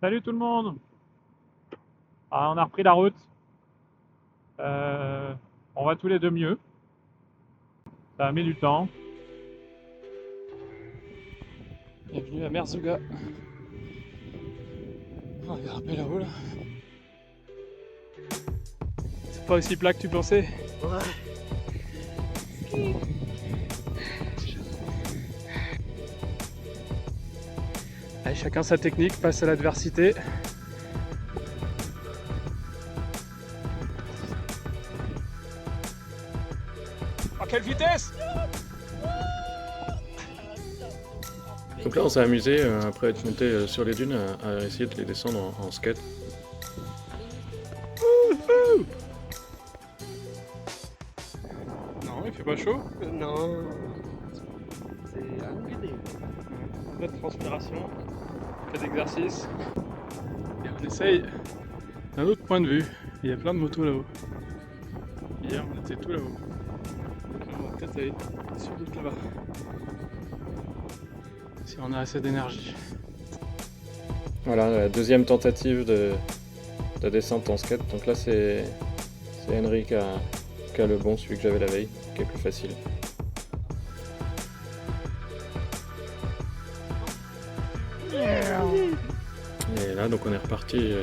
Salut tout le monde. On a repris la route. Euh, on va tous les deux mieux. Ça a mis du temps. Bienvenue à Merzouga. On va grimper là-haut là. C'est pas aussi plat que tu pensais. Ouais. Allez, chacun sa technique face à l'adversité. À quelle vitesse? Donc là, on s'est amusé, après être monté sur les dunes, à essayer de les descendre en skate. Non, il fait pas chaud. Non. C'est un guidé. Pas de transpiration. Pas d'exercice. Et on essaye d'un autre point de vue. Il y a plein de motos là-haut. Hier, on était tout là-haut. On va peut-être aller sur route là-bas. Si on a assez d'énergie. Voilà, la deuxième tentative de descente en skate. Donc là, c'est Henry qui a le bon, celui que j'avais la veille, qui est plus facile. Et là, donc on est reparti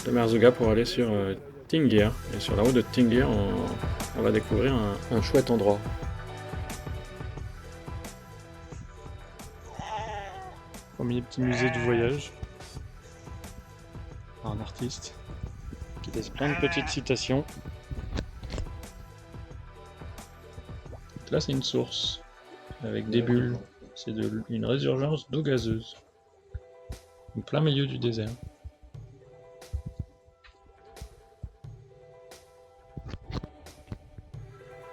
de Merzouga pour aller sur Tingir. Et sur la route de Tingir, on va découvrir un chouette endroit. Premier petit musée du voyage. Un artiste qui laisse plein de petites citations. Là, c'est une source avec des bulles. C'est une résurgence d'eau gazeuse. En plein milieu du désert.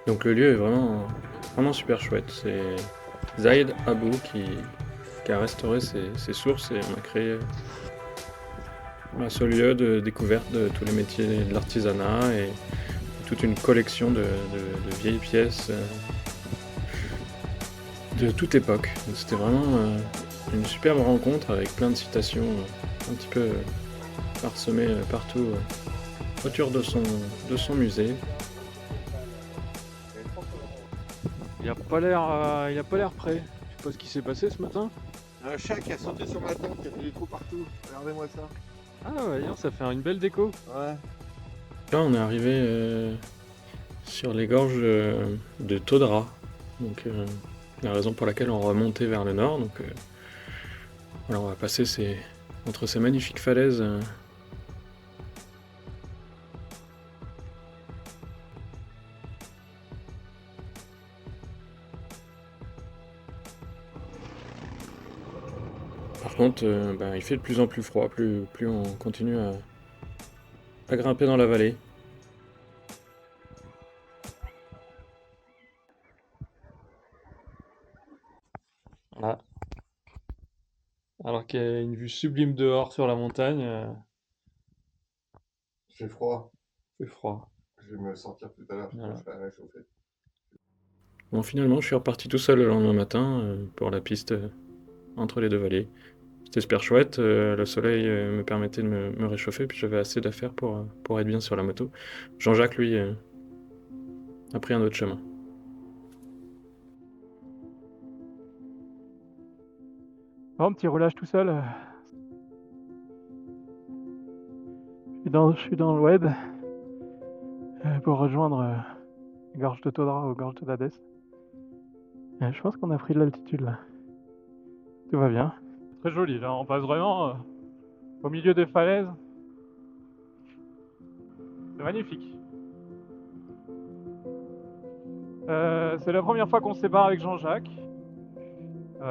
Donc le lieu est vraiment super chouette. C'est Zaid Abou qui a restauré ses sources et on a créé ce lieu de découverte de tous les métiers de l'artisanat et toute une collection de vieilles pièces de toute époque. Donc c'était vraiment une superbe rencontre avec plein de citations un petit peu parsemées partout autour de son musée. Il a pas l'air prêt. Je sais pas ce qui s'est passé ce matin. Un chat qui a sauté sur ma tente, qui a fait des trous partout. Regardez-moi ça. Ah ouais, ça fait une belle déco. Ouais. Là on est arrivé sur les gorges de Todra. Donc la raison pour laquelle on remontait vers le nord. Donc voilà, on va passer entre ces magnifiques falaises. Par contre, il fait de plus en plus froid, plus on continue à grimper dans la vallée. Voilà. Alors qu'il y a une vue sublime dehors sur la montagne, J'ai froid. c'est froid. Je vais me sortir tout à l'heure, Voilà. je vais réchauffer. Bon, finalement, je suis reparti tout seul le lendemain matin pour la piste entre les deux vallées. C'était super chouette, le soleil me permettait de me réchauffer, puis j'avais assez d'affaires pour être bien sur la moto. Jean-Jacques, lui, a pris un autre chemin. Bon, petit roulage tout seul. Je suis dans le web pour rejoindre les gorges de Todra aux gorges de Dadès. Je pense qu'on a pris de l'altitude là. Tout va bien. Très joli là, on passe vraiment au milieu des falaises. C'est magnifique. C'est la première fois qu'on se sépare avec Jean-Jacques.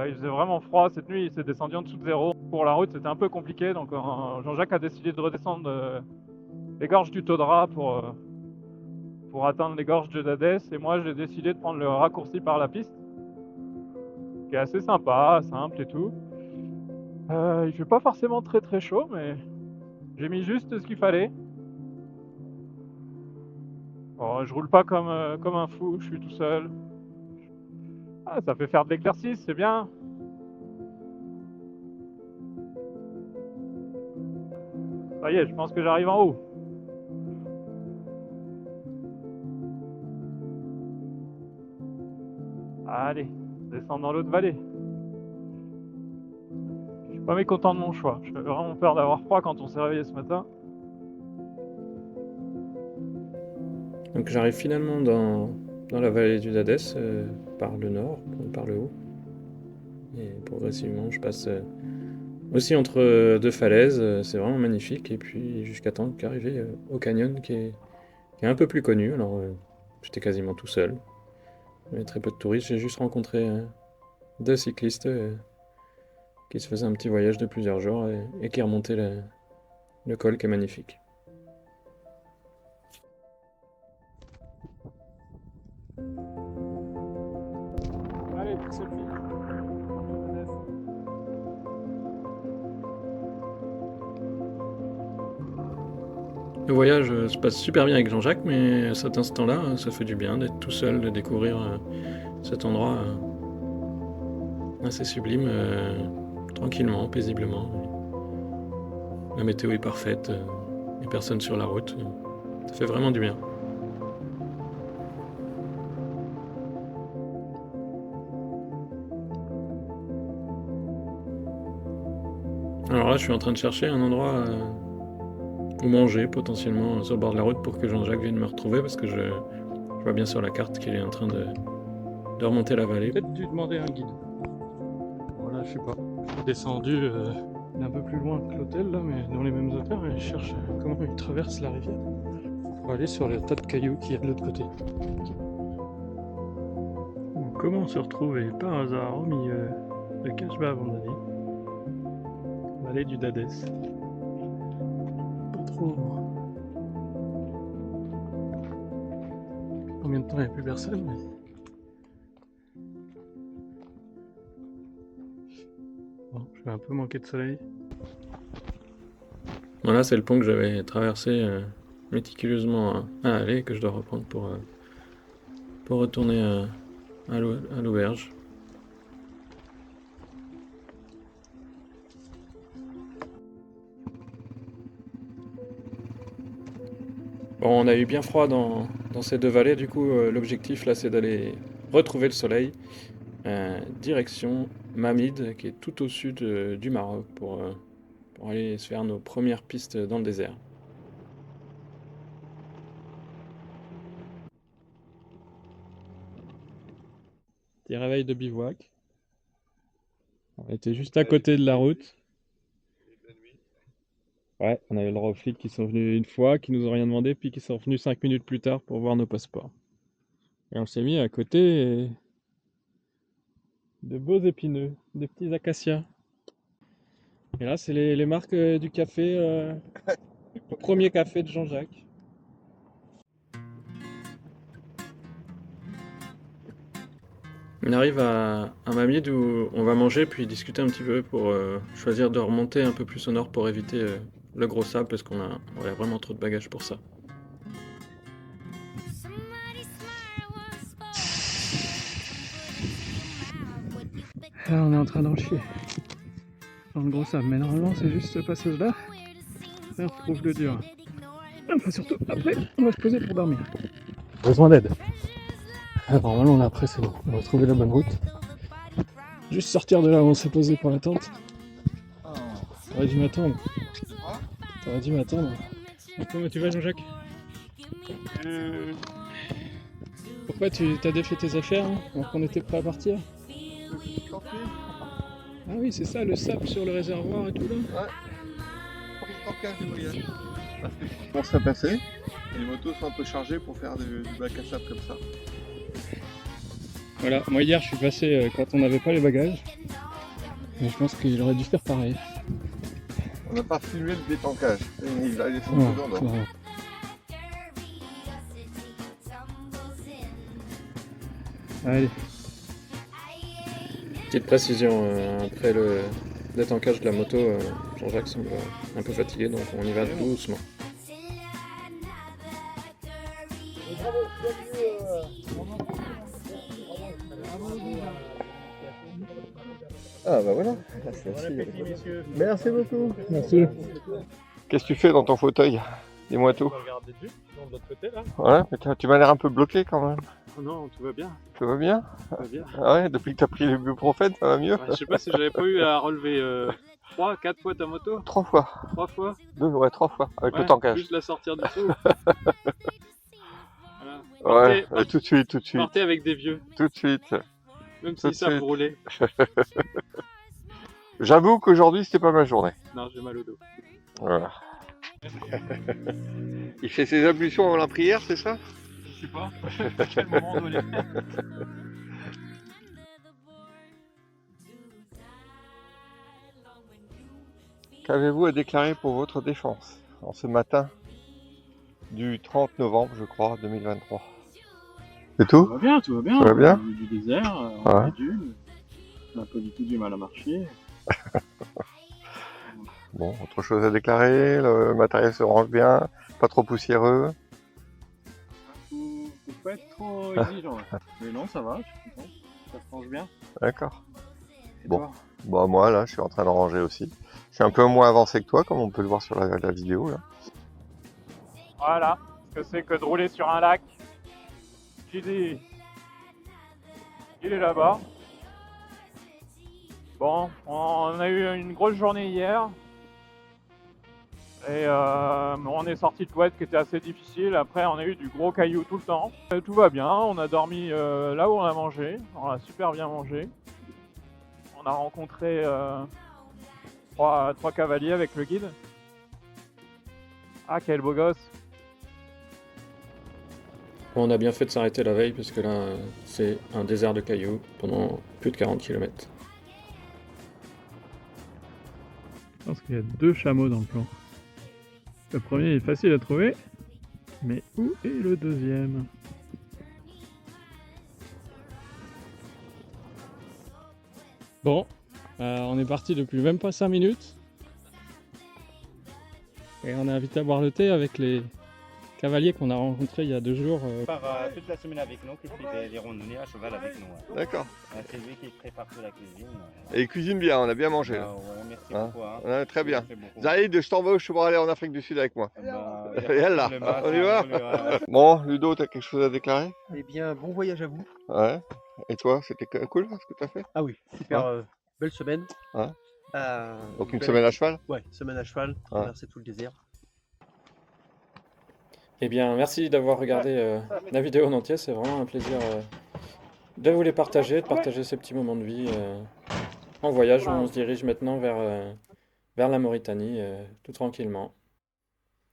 Il faisait vraiment froid cette nuit, il s'est descendu en dessous de zéro. Pour la route, c'était un peu compliqué, donc Jean-Jacques a décidé de redescendre les gorges du Todra pour atteindre les gorges de Dadès. Et moi, j'ai décidé de prendre le raccourci par la piste, qui est assez sympa, simple et tout. Il fait pas forcément très très chaud, mais j'ai mis juste ce qu'il fallait. Bon, je roule pas comme un fou, je suis tout seul. Ah, ça fait faire de l'exercice, c'est bien. Ça y est, je pense que j'arrive en haut. Allez, descendre dans l'autre vallée. Je suis pas mécontent de mon choix. J'avais vraiment peur d'avoir froid quand on s'est réveillé ce matin. Donc j'arrive finalement dans la vallée du Dadès, par le nord, par le haut. Et progressivement, je passe aussi entre deux falaises, c'est vraiment magnifique. Et puis jusqu'à temps qu'arriver au canyon qui est un peu plus connu. Alors j'étais quasiment tout seul. Il y avait très peu de touristes. J'ai juste rencontré deux cyclistes qui se faisaient un petit voyage de plusieurs jours et qui remontaient le col qui est magnifique. Allez, selfie. Le voyage se passe super bien avec Jean-Jacques, mais à cet instant-là, ça fait du bien d'être tout seul, de découvrir cet endroit assez sublime, tranquillement, paisiblement. La météo est parfaite, il n'y a personne sur la route, ça fait vraiment du bien. Alors là, je suis en train de chercher un endroit où manger potentiellement sur le bord de la route pour que Jean-Jacques vienne me retrouver parce que je vois bien sur la carte qu'il est en train de remonter la vallée. Peut-être dû demander un guide. Voilà, je sais pas. Je suis descendu un peu plus loin que l'hôtel là, mais dans les mêmes hauteurs et je cherche comment il traverse la rivière pour aller sur le tas de cailloux qu'il y a de l'autre côté. Donc, comment se retrouver par hasard au milieu de Kashba, à mon avis, vallée du Dadès. Pas trop. Combien de temps il n'y a plus personne, mais... Bon, je vais un peu manquer de soleil. Voilà, c'est le pont que j'avais traversé méticuleusement à aller, que je dois reprendre pour retourner à l'auberge. Bon, on a eu bien froid dans ces deux vallées, du coup l'objectif là c'est d'aller retrouver le soleil. Direction Mamid, qui est tout au sud du Maroc, pour aller se faire nos premières pistes dans le désert. Petit réveil de bivouac. On était juste à côté de la route. Ouais, on avait le droit aux flics qui sont venus une fois, qui nous ont rien demandé, puis qui sont revenus 5 minutes plus tard pour voir nos passeports. Et on s'est mis à côté de beaux épineux, des petits acacias. Et là, c'est les marques du café, le premier café de Jean-Jacques. On arrive à Mamid où on va manger puis discuter un petit peu pour choisir de remonter un peu plus au nord pour éviter le gros sable parce qu'on a vraiment trop de bagages pour ça. Là, on est en train d'en chier. Dans le gros sable, mais normalement, c'est juste ce passage-là. Ça, on retrouve le dur. Enfin, surtout, après, on va se poser pour dormir. Besoin d'aide. Normalement, là, après, c'est bon. On va trouver la bonne route. Juste sortir de là où on s'est posé pour la tente. T'aurais dû m'attendre. T'aurais dû m'attendre. Comment tu vas, Jean-Jacques? Pourquoi tu t'as défait tes affaires hein, alors qu'on était prêt à partir? Ah oui, c'est ça, le sable sur le réservoir et tout là? Ouais. On serait passé, et les motos sont un peu chargées pour faire du bac à sable comme ça. Voilà, moi hier je suis passé quand on n'avait pas les bagages. Mais je pense qu'il aurait dû faire pareil. On n'a pas filmé le détankage, il va aller Ouais, dedans. c'est vrai. Allez. Petite précision, après le détankage de la moto, Jean-Jacques semble un peu fatigué, donc on y va doucement. Ah bah voilà, merci beaucoup. Merci. Qu'est-ce que tu fais dans ton fauteuil? Dis-moi tout. regarde des ducs qui sont de l'autre côté là. Ouais, mais tu m'as l'air un peu bloqué quand même. Oh non, tout va bien. Ça va bien? Tout va bien. Ah ouais, depuis que t'as pris l'ibuprofène, ça va mieux? Ouais, je sais pas si j'avais pas eu à relever 3, 4 fois ta moto. 3 fois. 3 fois. 3 fois, avec Ouais, le tankage. juste la sortir du tout. Ouais, Partez, tout de suite. partez avec des vieux, Tout de suite. même Tout de s'ils savent suite. rouler. J'avoue qu'aujourd'hui, c'était pas ma journée. Non, j'ai mal au dos. Voilà. Il fait ses ablutions avant la prière, c'est ça? Je sais pas. À quel moment on doit les faire. Qu'avez-vous à déclarer pour votre défense en ce matin du 30 novembre, je crois, 2023? C'est tout? Tout va bien, tout va bien. Tout va bien? On a vu du désert, on Ouais. a des dunes. On n'a pas du tout du mal à marcher. Bon, autre chose à déclarer, le matériel se range bien, pas trop poussiéreux. Faut pas être trop exigeant. Là. Mais non, ça va, je suis content. Ça se range bien. D'accord. Et Bon. toi? Bon, moi, là, je suis en train de ranger aussi. Je suis un peu moins avancé que toi, comme on peut le voir sur la vidéo, là. Voilà, ce que c'est que de rouler sur un lac. Il est là-bas. Bon, on a eu une grosse journée hier. Et on est sorti de l'ouest qui était assez difficile. Après, on a eu du gros caillou tout le temps. Tout va bien. On a dormi là où on a mangé. On a super bien mangé. On a rencontré trois cavaliers avec le guide. Ah, quel beau gosse! On a bien fait de s'arrêter la veille parce que là, c'est un désert de cailloux pendant plus de 40 km. Je pense qu'il y a 2 chameaux dans le plan. Le premier est facile à trouver, mais où est le deuxième? Bon, on est parti depuis même pas 5 minutes. Et on est invité à boire le thé avec les cavaliers qu'on a rencontrés il y a 2 jours. Part toute la semaine avec nous, qui fait des randonnées à cheval avec nous. Ouais. D'accord. C'est lui qui prépare toute la cuisine. Et il cuisine bien, on a bien mangé, là. Ouais, merci Hein? beaucoup. Hein. Ouais, très bien. Merci beaucoup. Zaïd, je t'embauche pour aller en Afrique du Sud avec moi. Y a Yallah, pas de problème, on y va? ouais. Bon, Ludo, t'as quelque chose à déclarer? Eh bien, bon voyage à vous. Ouais. Et toi, c'était cool ce que t'as fait? Ah oui, super Ouais. belle semaine. Ouais. Donc une belle- semaine à cheval? Ouais, semaine à cheval, traverser tout le désert. Eh bien, merci d'avoir regardé la vidéo en entier. C'est vraiment un plaisir de vous les partager, de partager ces petits moments de vie en voyage. On se dirige maintenant vers la Mauritanie, tout tranquillement.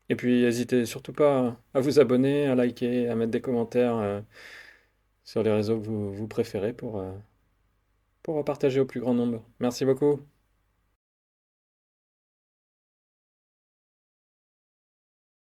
Et puis, n'hésitez surtout pas à vous abonner, à liker, à mettre des commentaires sur les réseaux que vous préférez pour partager au plus grand nombre. Merci beaucoup.